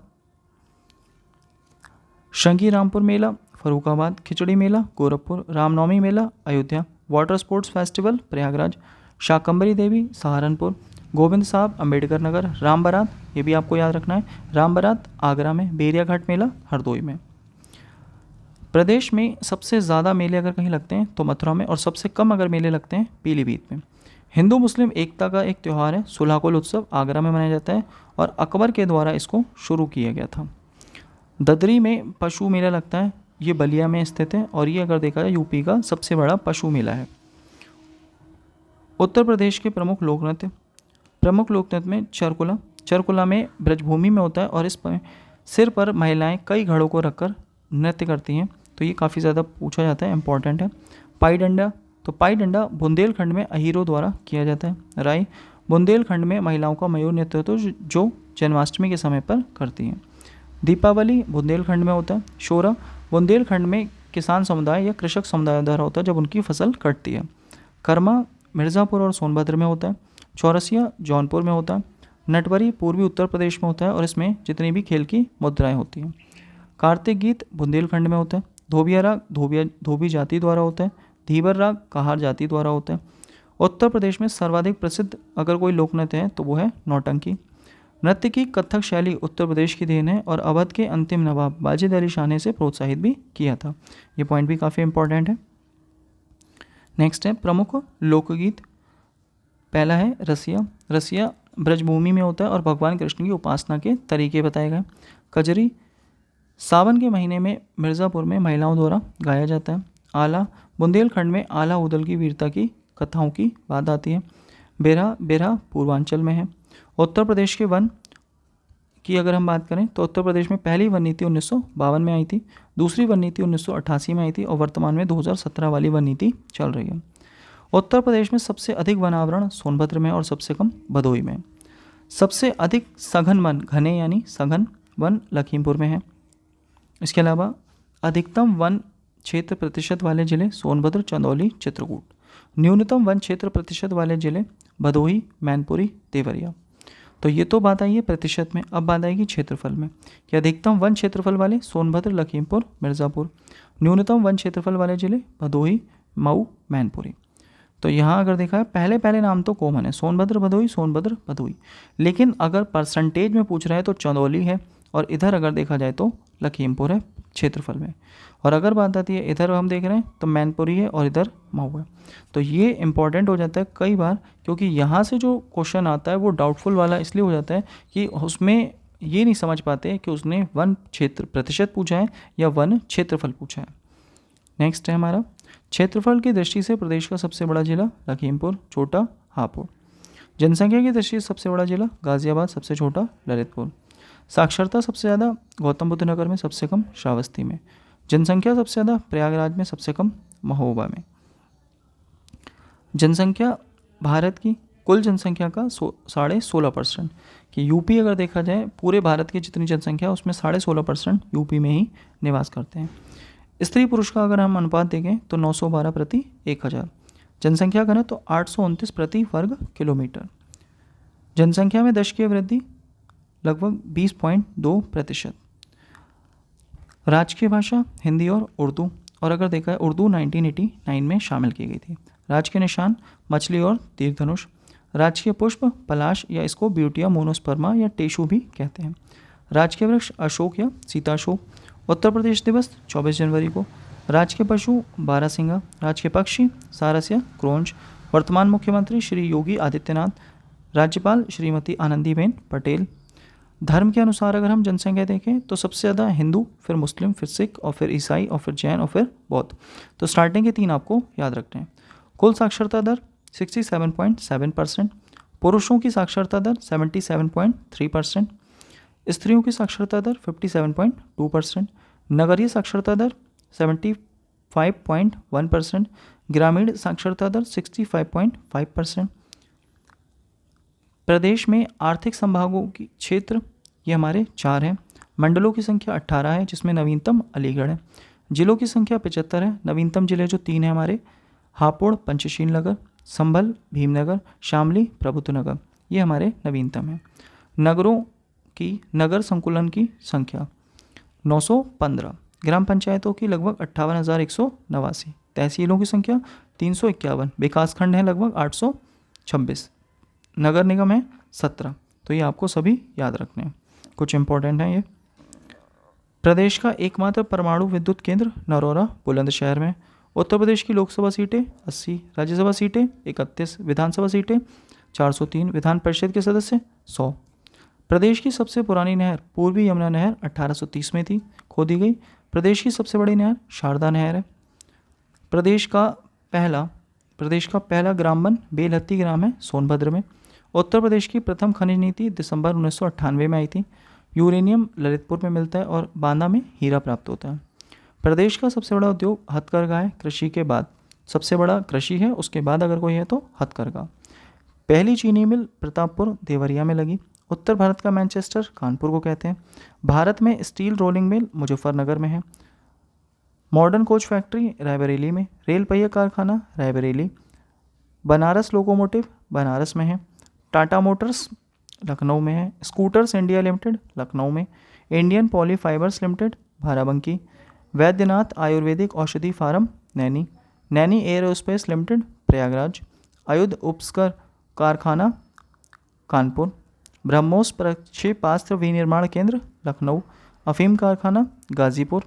शंकी रामपुर मेला फरुखाबाद, खिचड़ी मेला गोरखपुर, रामनवमी मेला Ayodhya, water sports festival Prayagraj, Shakambari Devi Saharanpur, Govind Sahab Ambedkar नगर, राम बारात, ये भी आपको याद रखना है, राम बारात आगरा में, बेरिया घाट मेला हरदोई में। प्रदेश में सबसे ज़्यादा मेले अगर कहीं लगते हैं तो मथुरा में, और सबसे कम अगर मेले लगते हैं पीलीभीत में। हिंदू मुस्लिम एकता का एक त्यौहार है सुलहकुल उत्सव, आगरा में मनाया जाता है और अकबर के द्वारा इसको शुरू किया गया था। ददरी में पशु मेला लगता है, ये बलिया में स्थित है और ये अगर देखा जाए यूपी का सबसे बड़ा पशु मेला है। उत्तर प्रदेश के प्रमुख लोक नृत्य में चरकुला, चरकुला में ब्रजभूमि में होता है और इस पर सिर पर महिलाएं कई घड़ों को रखकर नृत्य करती हैं, तो ये काफ़ी ज़्यादा पूछा जाता है, इंपॉर्टेंट है। पाई डंडा, तो पाई डंडा बुंदेलखंड में अहीरों द्वारा किया जाता है। राई, बुंदेलखंड में महिलाओं का मयूर नृत्य होता है जो जन्माष्टमी के समय पर करती हैं। दीपावली बुंदेलखंड में होता है। शोरा बुंदेलखंड में किसान समुदाय या कृषक समुदाय द्वारा होता है जब उनकी फसल कटती है। कर्मा मिर्ज़ापुर और सोनभद्र में होता है। चौरसिया जौनपुर में होता है। नटवरी पूर्वी उत्तर प्रदेश में होता है और इसमें जितनी भी खेल की मुद्राएं होती हैं। कार्तिक गीत बुंदेलखंड में होता है। धोबिया राग धोबी जाति द्वारा होता है। धीबर राग कहार जाति द्वारा होता है। उत्तर प्रदेश में सर्वाधिक प्रसिद्ध अगर कोई लोक नृत्य है तो वो है नौटंकी। नृत्य की कथक शैली उत्तर प्रदेश की देन है और अवध के अंतिम नवाब वाजिद अली शाह ने इसे प्रोत्साहित भी किया था। ये पॉइंट भी काफ़ी इंपॉर्टेंट है। नेक्स्ट है प्रमुख लोकगीत। पहला है रसिया। रसिया ब्रजभूमि में होता है और भगवान कृष्ण की उपासना के तरीके बताए गए। कजरी सावन के महीने में मिर्ज़ापुर में महिलाओं द्वारा गाया जाता है। आला बुंदेलखंड में आला उदल की वीरता की कथाओं की बात आती है। बेरहा बेरहा पूर्वांचल में है। उत्तर प्रदेश के वन की अगर हम बात करें तो उत्तर प्रदेश में पहली वन नीति 1952 में आई थी, दूसरी वन नीति 1988 में आई थी और वर्तमान में 2017 वाली वन नीति चल रही है। उत्तर प्रदेश में सबसे अधिक वन आवरण सोनभद्र में और सबसे कम भदोही में। सबसे अधिक सघन वन घने यानी सघन वन लखीमपुर में है। इसके अलावा अधिकतम वन क्षेत्र प्रतिशत वाले जिले सोनभद्र, चंदौली, चित्रकूट। न्यूनतम वन क्षेत्र प्रतिशत वाले जिले भदोही, मैनपुरी, देवरिया। तो ये तो बात आई है प्रतिशत में, अब बात आएगी क्षेत्रफल में कि अधिकतम वन क्षेत्रफल वाले सोनभद्र, लखीमपुर, मिर्ज़ापुर। न्यूनतम वन क्षेत्रफल वाले जिले भदोही, मऊ, मैनपुरी। तो यहाँ अगर देखा है पहले नाम तो कॉमन है सोनभद्र भदोही, लेकिन अगर परसेंटेज में पूछ रहा है तो चंदौली है और इधर अगर देखा जाए तो लखीमपुर है क्षेत्रफल में। और अगर बात आती है इधर हम देख रहे हैं तो मैनपुरी है और इधर मऊ है। तो ये इंपॉर्टेंट हो जाता है कई बार, क्योंकि यहाँ से जो क्वेश्चन आता है वो डाउटफुल वाला इसलिए हो जाता है कि उसमें ये नहीं समझ पाते कि उसने वन क्षेत्र प्रतिशत पूछा है या वन क्षेत्रफल पूछा है। नेक्स्ट है हमारा क्षेत्रफल की दृष्टि से प्रदेश का सबसे बड़ा जिला लखीमपुर, छोटा हापुड़। जनसंख्या की दृष्टि से सबसे बड़ा जिला गाजियाबाद, सबसे छोटा ललितपुर। साक्षरता सबसे ज़्यादा गौतम बुद्ध नगर में, सबसे कम श्रावस्ती में। जनसंख्या सबसे ज़्यादा प्रयागराज में, सबसे कम महोबा में। जनसंख्या भारत की कुल जनसंख्या का 16.5% कि यूपी अगर देखा जाए पूरे भारत की जितनी जनसंख्या उसमें 16.5% यूपी में ही निवास करते हैं। स्त्री पुरुष का अगर हम अनुपात देखें तो 912 प्रति 1000। जनसंख्या घनत्व तो 829 प्रति वर्ग किलोमीटर। जनसंख्या में दशकीय वृद्धि लगभग 20.2%। राजकीय भाषा हिंदी और उर्दू, और अगर देखा है उर्दू 1989 में शामिल की गई थी। राजकीय निशान मछली और तीर धनुष। राजकीय पुष्प पलाश या इसको ब्यूटिया मोनोस्पर्मा या टेशु भी कहते हैं। राजकीय वृक्ष अशोक या सीताशोक। उत्तर प्रदेश दिवस 24 जनवरी को। राजकीय पशु बारहसिंगा। राजकीय पक्षी सारस या क्रोंच। वर्तमान मुख्यमंत्री श्री योगी आदित्यनाथ। राज्यपाल श्रीमती आनंदीबेन पटेल। धर्म के अनुसार अगर हम जनसंख्या देखें तो सबसे ज़्यादा हिंदू, फिर मुस्लिम, फिर सिख और फिर ईसाई और फिर जैन और फिर बौद्ध। तो स्टार्टिंग के 3 आपको याद रखते हैं। कुल साक्षरता दर 67.7%। पुरुषों की साक्षरता दर 77.3%। स्त्रियों की साक्षरता दर 57.2%। नगरीय साक्षरता दर 75.1%। ग्रामीण साक्षरता दर 65.5%। प्रदेश में आर्थिक संभागों की क्षेत्र ये हमारे 4 हैं। मंडलों की संख्या 18 है, जिसमें नवीनतम अलीगढ़ है। जिलों की संख्या 75 है। नवीनतम जिले जो 3 हैं हमारे, हापुड़ पंचशील नगर, संभल भीमनगर, शामली प्रभुत्व नगर, ये हमारे नवीनतम हैं। नगरों की नगर संकुलन की संख्या 915, ग्राम पंचायतों की लगभग 58,189, तहसीलों की संख्या 351, विकासखंड हैं लगभग 826, नगर निगम है 17। तो ये आपको सभी याद रखने हैं, कुछ इंपॉर्टेंट हैं ये। प्रदेश का एकमात्र परमाणु विद्युत केंद्र नरौरा बुलंदशहर में। उत्तर प्रदेश की लोकसभा सीटें 80, राज्यसभा सीटें 31, विधानसभा सीटें 403, विधान परिषद के सदस्य 100। प्रदेश की सबसे पुरानी नहर पूर्वी यमुना नहर 1830 में थी, खोदी गई। प्रदेश की सबसे बड़ी नहर शारदा नहर है। प्रदेश का पहला ग्राम वन बेलहत्ती ग्राम है सोनभद्र में। उत्तर प्रदेश की प्रथम खनिज नीति दिसंबर 1998 में आई थी। यूरेनियम ललितपुर में मिलता है और बांदा में हीरा प्राप्त होता है। प्रदेश का सबसे बड़ा उद्योग हथकरघा है, कृषि के बाद सबसे बड़ा कृषि है, उसके बाद अगर कोई है तो हथकरघा। पहली चीनी मिल प्रतापपुर देवरिया में लगी। उत्तर भारत का मैनचेस्टर कानपुर को कहते हैं। भारत में स्टील रोलिंग मिल मुजफ्फरनगर में है। मॉडर्न कोच फैक्ट्री रायबरेली में। रेल पहिया कारखाना रायबरेली। बनारस लोकोमोटिव बनारस में है। टाटा मोटर्स लखनऊ में है। स्कूटर्स इंडिया लिमिटेड लखनऊ में। Indian poly fibres limited Barabanki. Vaidyanath Ayurvedic औषधि फार्म नैनी। Naini aerospace limited Prayagraj. आयुध उपस्कर कारखाना कानपुर। ब्रह्मोस प्रक्षेपास्त्र विनिर्माण केंद्र लखनऊ। अफीम कारखाना गाजीपुर।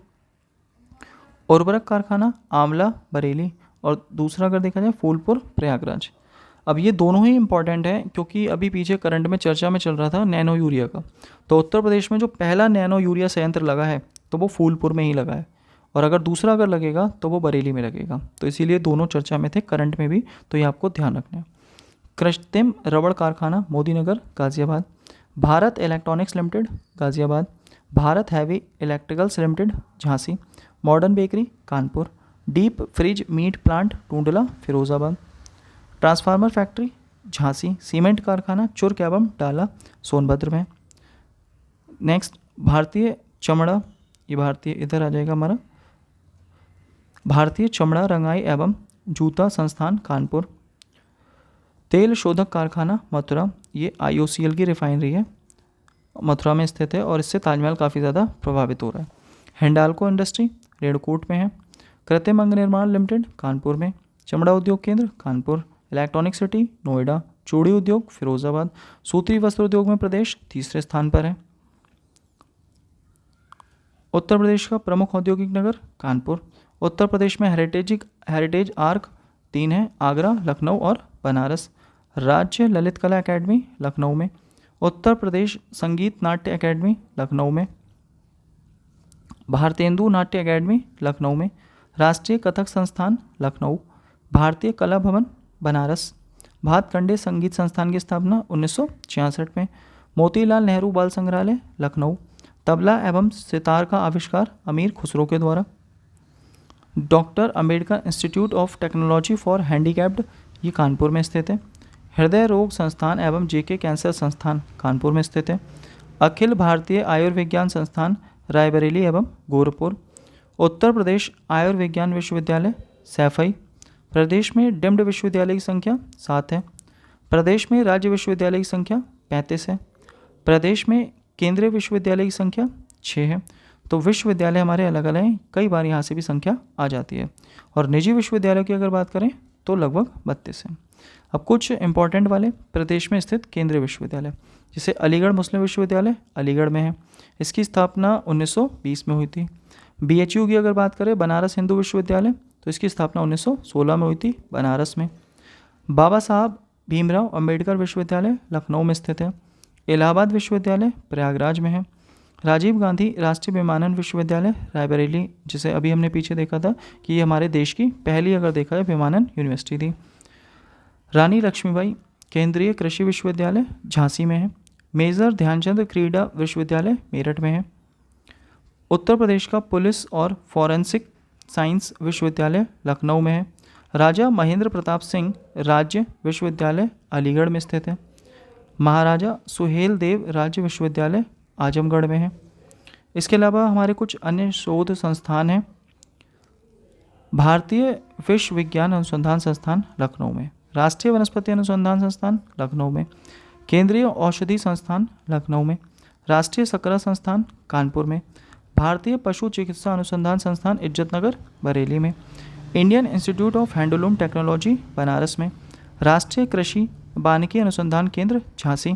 उर्वरक कारखाना आंवला बरेली। और दूसरा अगर देखा जाए फूलपुर प्रयागराज। अब ये दोनों ही इंपॉर्टेंट है क्योंकि अभी पीछे करंट में चर्चा में चल रहा था नैनो यूरिया का। तो उत्तर प्रदेश में जो पहला नैनो यूरिया संयंत्र लगा है तो वो फूलपुर में ही लगा है, और अगर दूसरा अगर लगेगा तो वो बरेली में लगेगा। तो इसीलिए दोनों चर्चा में थे, करंट में भी, तो ये आपको ध्यान रखना है। कृत्रिम रबड़ कारखाना Modinagar Ghaziabad. Bharat electronics limited Ghaziabad. Bharat heavy electricals limited Jhansi. Modern bakery Kanpur. Deep fridge meat plant Tundla Firozabad. Transformer factory Jhansi. Cement कारखाना चुर्क एवं डाला सोनभद्र में। नेक्स्ट भारतीय चमड़ा, ये भारतीय इधर आ जाएगा हमारा, भारतीय चमड़ा रंगाई एवं जूता संस्थान कानपुर। तेल शोधक कारखाना मथुरा, ये IOCL की रिफाइनरी है, मथुरा में स्थित है और इससे ताजमहल काफ़ी ज़्यादा प्रभावित हो रहा है। हिंडाल्को इंडस्ट्री रेणुकूट में है। कृत्रिम अंग निर्माण लिमिटेड कानपुर में। चमड़ा उद्योग केंद्र कानपुर। Electronic city Noida. चूड़ी उद्योग फिरोजाबाद। सूती वस्त्र उद्योग में प्रदेश तीसरे स्थान पर है। उत्तर प्रदेश का प्रमुख औद्योगिक नगर कानपुर। उत्तर प्रदेश में हेरिटेज आर्क 3 है, आगरा, लखनऊ और बनारस। राज्य ललित कला एकेडमी लखनऊ में। उत्तर प्रदेश संगीत नाट्य एकेडमी लखनऊ में। भारतेंदु नाट्य एकेडमी लखनऊ में। राष्ट्रीय कथक संस्थान लखनऊ। भारतीय कला भवन बनारस। भातखंडे संगीत संस्थान की स्थापना 1966 में। मोतीलाल नेहरू बाल संग्रहालय लखनऊ। तबला एवं सितार का आविष्कार अमीर खुसरो के द्वारा। Doctor Ambedkar institute of technology for handicapped, ये कानपुर में स्थित है। हृदय रोग संस्थान एवं JK कैंसर संस्थान कानपुर में स्थित है। अखिल भारतीय आयुर्विज्ञान संस्थान रायबरेली एवं गोरखपुर। उत्तर प्रदेश आयुर्विज्ञान विश्वविद्यालय सैफई। प्रदेश में डिम्ड विश्वविद्यालय की संख्या 7 है। प्रदेश में राज्य विश्वविद्यालय की संख्या 35 है। प्रदेश में केंद्रीय विश्वविद्यालय की संख्या 6 है। तो विश्वविद्यालय हमारे अलग अलग हैं, कई बार यहाँ से भी संख्या आ जाती है। और निजी विश्वविद्यालयों की अगर बात करें तो लगभग 32 है। अब कुछ इंपॉर्टेंट वाले प्रदेश में स्थित केंद्रीय विश्वविद्यालय, जैसे अलीगढ़ मुस्लिम विश्वविद्यालय अलीगढ़ में है, इसकी स्थापना 1920 में हुई थी। BHU की अगर बात करें बनारस हिंदू विश्वविद्यालय, तो इसकी स्थापना 1916 में हुई थी बनारस में। बाबा साहब भीमराव अंबेडकर विश्वविद्यालय लखनऊ में स्थित है। इलाहाबाद विश्वविद्यालय प्रयागराज में है। राजीव गांधी राष्ट्रीय विमानन विश्वविद्यालय रायबरेली, जिसे अभी हमने पीछे देखा था कि ये हमारे देश की पहली अगर देखा जाए विमानन यूनिवर्सिटी थी। रानी लक्ष्मीबाई केंद्रीय कृषि विश्वविद्यालय झांसी में है। मेजर ध्यानचंद क्रीडा विश्वविद्यालय मेरठ में है। उत्तर प्रदेश का पुलिस और फॉरेंसिक साइंस विश्वविद्यालय लखनऊ में है। राजा महेंद्र प्रताप सिंह राज्य विश्वविद्यालय अलीगढ़ में स्थित है। महाराजा सुहेल देव राज्य विश्वविद्यालय आजमगढ़ में है। इसके अलावा हमारे कुछ अन्य शोध संस्थान हैं। भारतीय विश्व विज्ञान अनुसंधान संस्थान लखनऊ में, राष्ट्रीय वनस्पति अनुसंधान संस्थान लखनऊ में, केंद्रीय औषधि संस्थान लखनऊ में, राष्ट्रीय सकरा संस्थान कानपुर में, भारतीय पशु चिकित्सा अनुसंधान संस्थान इज्जतनगर बरेली में, Indian institute of handloom technology Banaras में, राष्ट्रीय कृषि वानिकी अनुसंधान केंद्र झांसी,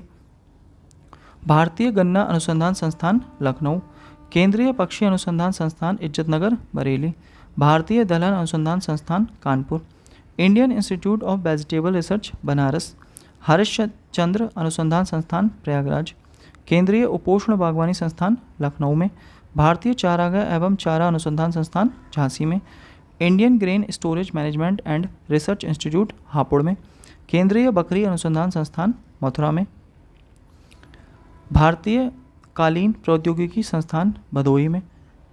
भारतीय गन्ना अनुसंधान संस्थान लखनऊ, केंद्रीय पक्षी अनुसंधान संस्थान इज्जतनगर बरेली, भारतीय दलहन अनुसंधान संस्थान Kanpur, Indian institute of vegetable research Banaras, Harishchandra अनुसंधान संस्थान प्रयागराज, केंद्रीय उपोष्ण बागवानी संस्थान लखनऊ में, भारतीय चारागाह एवं चारा अनुसंधान संस्थान झांसी में, Indian grain storage management and research institute Hapur में, केंद्रीय बकरी अनुसंधान संस्थान मथुरा में, भारतीय कालीन प्रौद्योगिकी संस्थान भदोही में,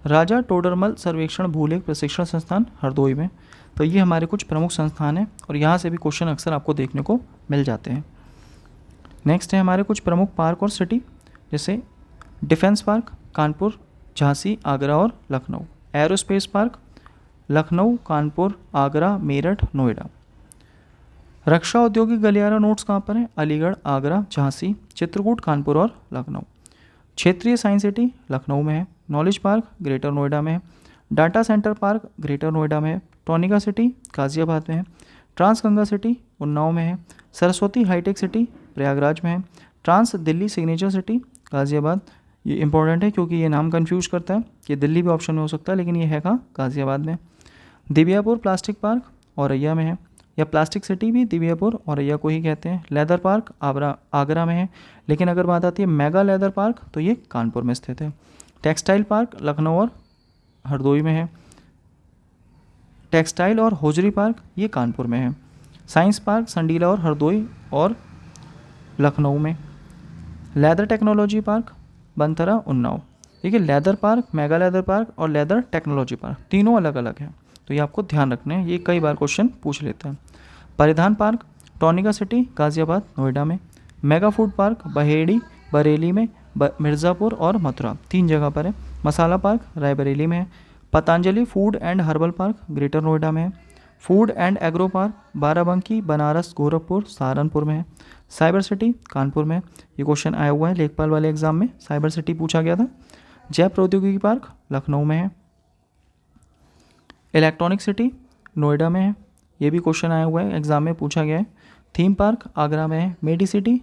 राजा टोडरमल सर्वेक्षण भूलेख प्रशिक्षण संस्थान हरदोई में। तो ये हमारे कुछ प्रमुख संस्थान हैं और यहाँ से भी क्वेश्चन अक्सर आपको देखने को मिल जाते हैं। नेक्स्ट है हमारे कुछ प्रमुख पार्क और सिटी, जैसे डिफेंस पार्क कानपुर, झांसी, आगरा और लखनऊ, एरोस्पेस पार्क लखनऊ, कानपुर, आगरा, मेरठ, नोएडा। रक्षा औद्योगिक गलियारा नोड्स कहाँ पर हैं? अलीगढ़, आगरा, झांसी, चित्रकूट, कानपुर और लखनऊ। क्षेत्रीय साइंस सिटी लखनऊ में है, नॉलेज पार्क ग्रेटर नोएडा में है, data centre park greater Noida में है, टॉनिका सिटी गाजियाबाद में है, ट्रांस गंगा सिटी उन्नाव में है, सरस्वती हाईटेक सिटी प्रयागराज में है, trans Delhi signature city Ghaziabad. ये इंपॉर्टेंट है क्योंकि ये नाम कंफ्यूज करता है कि दिल्ली भी ऑप्शन में हो सकता है, लेकिन ये है कहाँ? गाजियाबाद में। दिव्यापुर प्लास्टिक पार्क औरैया में है, या प्लास्टिक सिटी भी दिव्यापुर औरैया को ही कहते हैं। लेदर पार्क आगरा में है, लेकिन अगर बात आती है मेगा लेदर पार्क तो ये कानपुर में स्थित है। टेक्सटाइल पार्क लखनऊ और हरदोई में है। टेक्सटाइल और होजरी पार्क ये कानपुर में है। साइंस पार्क संडीला और हरदोई और लखनऊ में। Leather technology park Bantara Unnao. देखिए leather park, mega leather park और लेदर टेक्नोलॉजी पार्क तीनों अलग अलग हैं, तो ये आपको ध्यान रखना है, ये कई बार क्वेश्चन पूछ लेते हैं। परिधान पार्क टॉनिका सिटी गाजियाबाद नोएडा में। Mega food park Baheri Bareilly में, मिर्ज़ापुर और मथुरा 3 जगह पर है। मसाला पार्क रायबरेली में है। Patanjali food and herbal park greater Noida में है। Food and agro park Barabanki, Banaras, Gorakhpur, Saharanpur में है। साइबर सिटी कानपुर में। ये क्वेश्चन आया हुआ है लेखपाल वाले एग्जाम में, साइबर सिटी पूछा गया था। जय प्रौद्योगिकी पार्क लखनऊ में है। इलेक्ट्रॉनिक सिटी नोएडा में है, ये भी क्वेश्चन आया हुआ है एग्जाम में, पूछा गया है। थीम पार्क आगरा में है। Medi city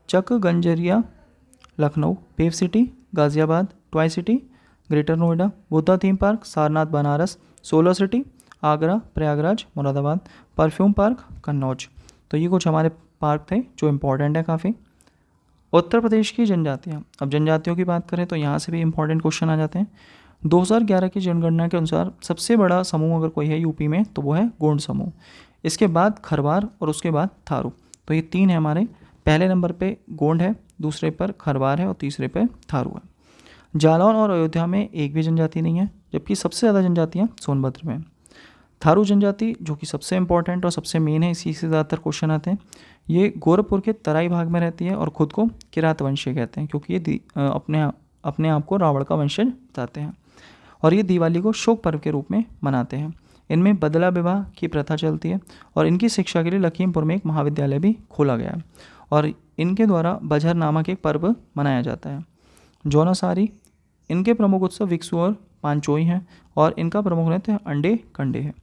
Chakganjaria Lucknow. पेव city Ghaziabad. Toy city Greater Noida. Buddha theme park Sarnath Banaras. Solar city Agra, Prayagraj, Moradabad. Perfume park Kannauj. तो ये कुछ हमारे पार्क थे जो इम्पोर्टेंट है काफ़ी। उत्तर प्रदेश की जनजातियाँ, अब जनजातियों की बात करें तो यहाँ से भी इम्पोर्टेंट क्वेश्चन आ जाते हैं। 2011 की जनगणना के अनुसार सबसे बड़ा समूह अगर कोई है यूपी में तो वो है गोंड समूह। इसके बाद खरवार और उसके बाद थारू। तो ये 3 है हमारे। पहले नंबर पे गोंड है, दूसरे पर खरवार है और तीसरे पे थारू है। जालौन और अयोध्या में एक भी जनजाति नहीं है, जबकि सबसे ज़्यादा जनजातियाँ सोनभद्र में। थारू जनजाति जो कि सबसे इंपॉर्टेंट और सबसे मेन है, इसी से ज़्यादातर क्वेश्चन आते हैं। ये गोरखपुर के तराई भाग में रहती है और ख़ुद को किरात वंशीय कहते हैं, क्योंकि ये अपने आप को रावण का वंशज बताते हैं। और ये दिवाली को शोक पर्व के रूप में मनाते हैं। इनमें बदला विवाह की प्रथा चलती है और इनकी शिक्षा के लिए लखीमपुर में एक महाविद्यालय भी खोला गया है और इनके द्वारा बजहर नामक एक पर्व मनाया जाता है। जौनासारी, इनके प्रमुख उत्सव विक्सु और पांचोई हैं और इनका प्रमुख नृत्य अंडे कंडे है।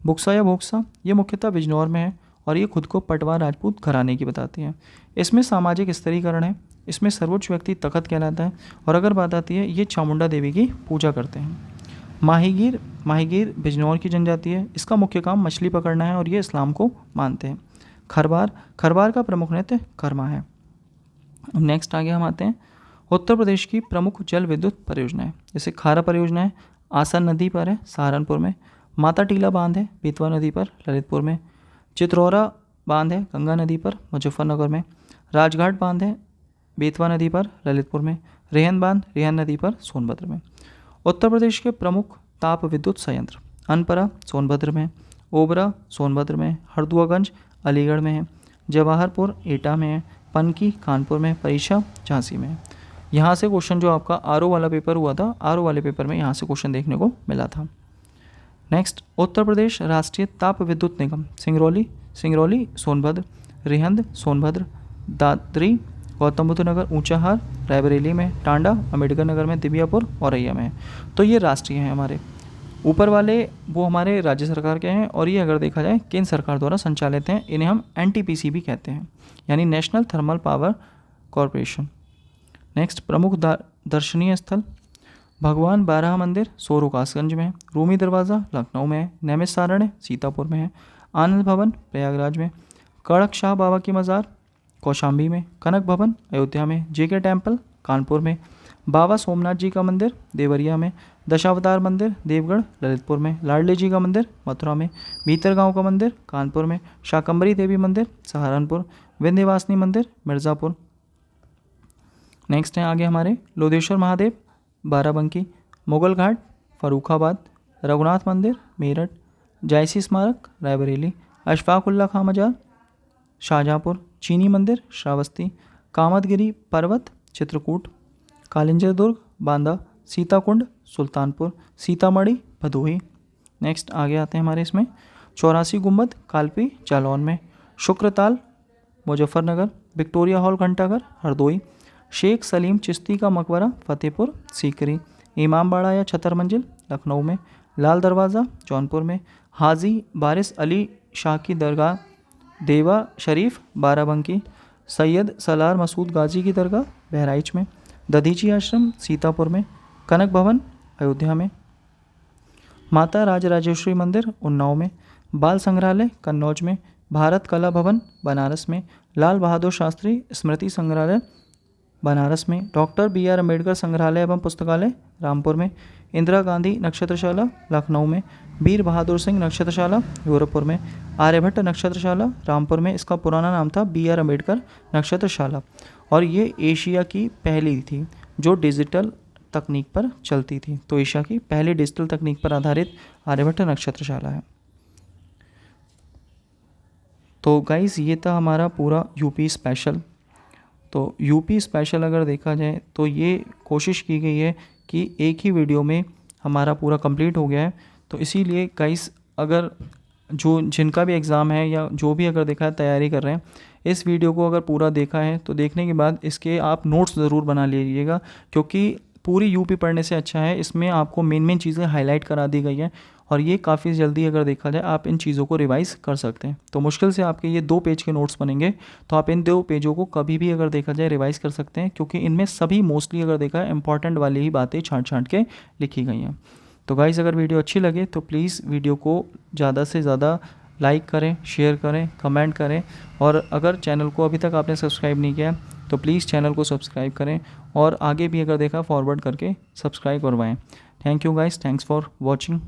बुक्सा या भोक्सा, ये मुख्यतः बिजनौर में है और ये खुद को पटवा राजपूत घराने की बताती है। इसमें सामाजिक स्तरीकरण है। इसमें सर्वोच्च व्यक्ति तखत कहलाता है और अगर बात आती है ये चामुंडा देवी की पूजा करते हैं। माहीगीर बिजनौर की जनजाति है। इसका मुख्य काम मछली पकड़ना है और ये इस्लाम को मानते हैं। खरवार का प्रमुख नृत्य कर्मा है। नेक्स्ट आगे हम आते हैं उत्तर प्रदेश की प्रमुख जल विद्युत परियोजनाएं, जैसे खारा परियोजना है आसन नदी पर है सहारनपुर में। माता टीला बांध है बेतवा नदी पर ललितपुर में। चित्रौरा बांध है गंगा नदी पर मुजफ्फरनगर में। राजघाट बांध है बेतवा नदी पर ललितपुर में। रेहन बांध रेहन नदी पर सोनभद्र में। उत्तर प्रदेश के प्रमुख ताप विद्युत संयंत्र अनपरा सोनभद्र में, ओबरा सोनभद्र में, हरदुआगंज अलीगढ़ में है, जवाहरपुर एटा में है, पनकी कानपुर में, परीक्षा झांसी में है। यहाँ से क्वेश्चन जो आपका आरओ वाला पेपर हुआ था, आरओ वाले पेपर में यहाँ से क्वेश्चन देखने को मिला था। नेक्स्ट, उत्तर प्रदेश राष्ट्रीय ताप विद्युत निगम सिंगरौली, सिंगरौली सोनभद्र, रिहंद सोनभद्र, दादरी गौतम बुद्ध नगर ऊंचाहार, रायबरेली में, टांडा अम्बेडकर नगर में, दिबियापुर औरैया में है। तो ये राष्ट्रीय हैं हमारे। ऊपर वाले वो हमारे राज्य सरकार के हैं और ये अगर देखा जाए केंद्र सरकार द्वारा संचालित हैं। इन्हें हम एनटीपीसी भी कहते हैं, यानी national thermal power corporation. Next, प्रमुख दर्शनीय स्थल भगवान बारह मंदिर सोरोकासगंज में है, रूमी दरवाज़ा लखनऊ में है, नैमिषारण्य सीतापुर में है, आनंद भवन प्रयागराज में, कड़क शाह बाबा की मज़ार कौशाम्बी में, कनक भवन अयोध्या में, जेके टेम्पल कानपुर में, बाबा सोमनाथ जी का मंदिर देवरिया में, दशावतार मंदिर देवगढ़ ललितपुर में, लाडली जी का मंदिर मथुरा में, भीतरगांव का मंदिर कानपुर में, शाकंबरी देवी मंदिर सहारनपुर, विंध्यवासिनी मंदिर मिर्ज़ापुर। नेक्स्ट है आगे हमारे लोधेश्वर महादेव बाराबंकी, मुगल घाट फरुखाबाद, रघुनाथ मंदिर मेरठ, जायसी स्मारक रायबरेली, अशफाकुल्ला खां मजार शाहजहाँपुर, चीनी मंदिर श्रावस्ती, कामतगिरी पर्वत चित्रकूट, कालिंजर दुर्ग बांदा, सीताकुंड सुल्तानपुर, सीतामढ़ी भदोही। नेक्स्ट आगे आते हैं हमारे इसमें 84 गुम्बद कालपी जालौन में, शुक्रताल मुजफ्फरनगर, विक्टोरिया हॉल घंटाघर हरदोई, शेख सलीम चिश्ती का मकबरा फतेहपुर सीकरी, इमामबाड़ा या छतर मंजिल लखनऊ में, लाल दरवाज़ा जौनपुर में, हाजी बारिस अली शाह की दरगाह देवा शरीफ बाराबंकी, सैयद सलार मसूद गाजी की दरगाह बहराइच में, दधीची आश्रम सीतापुर में, कनक भवन अयोध्या में, माता राजराजेश्वरी मंदिर उन्नाव में, बाल संग्रहालय कन्नौज में, भारत कला भवन बनारस में, लाल बहादुर शास्त्री स्मृति संग्रहालय बनारस में, डॉक्टर BR अम्बेडकर संग्रहालय एवं पुस्तकालय रामपुर में, इंदिरा गांधी नक्षत्रशाला लखनऊ में, वीर बहादुर सिंह नक्षत्रशाला गोरखपुर में, आर्यभट्ट नक्षत्रशाला रामपुर में, इसका पुराना नाम था BR अम्बेडकर नक्षत्रशाला, और ये एशिया की पहली थी जो डिजिटल तकनीक पर चलती थी। तो एशिया की पहली डिजिटल तकनीक पर आधारित आर्यभट्ट नक्षत्रशाला है। तो गाइस ये था हमारा पूरा यूपी स्पेशल। तो यूपी स्पेशल अगर देखा जाए तो ये कोशिश की गई है कि एक ही वीडियो में हमारा पूरा कंप्लीट हो गया है। तो इसीलिए गाइस अगर जो जिनका भी एग्ज़ाम है या जो भी अगर देखा है तैयारी कर रहे हैं, इस वीडियो को अगर पूरा देखा है तो देखने के बाद इसके आप नोट्स ज़रूर बना लीजिएगा, क्योंकि पूरी यूपी पढ़ने से अच्छा है इसमें आपको मेन चीज़ें हाईलाइट करा दी गई है और ये काफ़ी जल्दी अगर देखा जाए आप इन चीज़ों को रिवाइज़ कर सकते हैं। तो मुश्किल से आपके ये 2 पेज के नोट्स बनेंगे, तो आप इन 2 पेजों को कभी भी अगर देखा जाए रिवाइज़ कर सकते हैं, क्योंकि इनमें सभी मोस्टली अगर देखा है इंपॉर्टेंट वाली ही बातें छाँट के लिखी गई हैं। तो गाइस अगर वीडियो अच्छी लगे तो प्लीज़ वीडियो को ज़्यादा से ज़्यादा लाइक करें, शेयर करें, कमेंट करें, और अगर चैनल को अभी तक आपने सब्सक्राइब नहीं किया तो प्लीज़ चैनल को सब्सक्राइब करें और आगे भी अगर देखा फॉरवर्ड करके सब्सक्राइब करवाएं। Thank you guys, thanks for watching.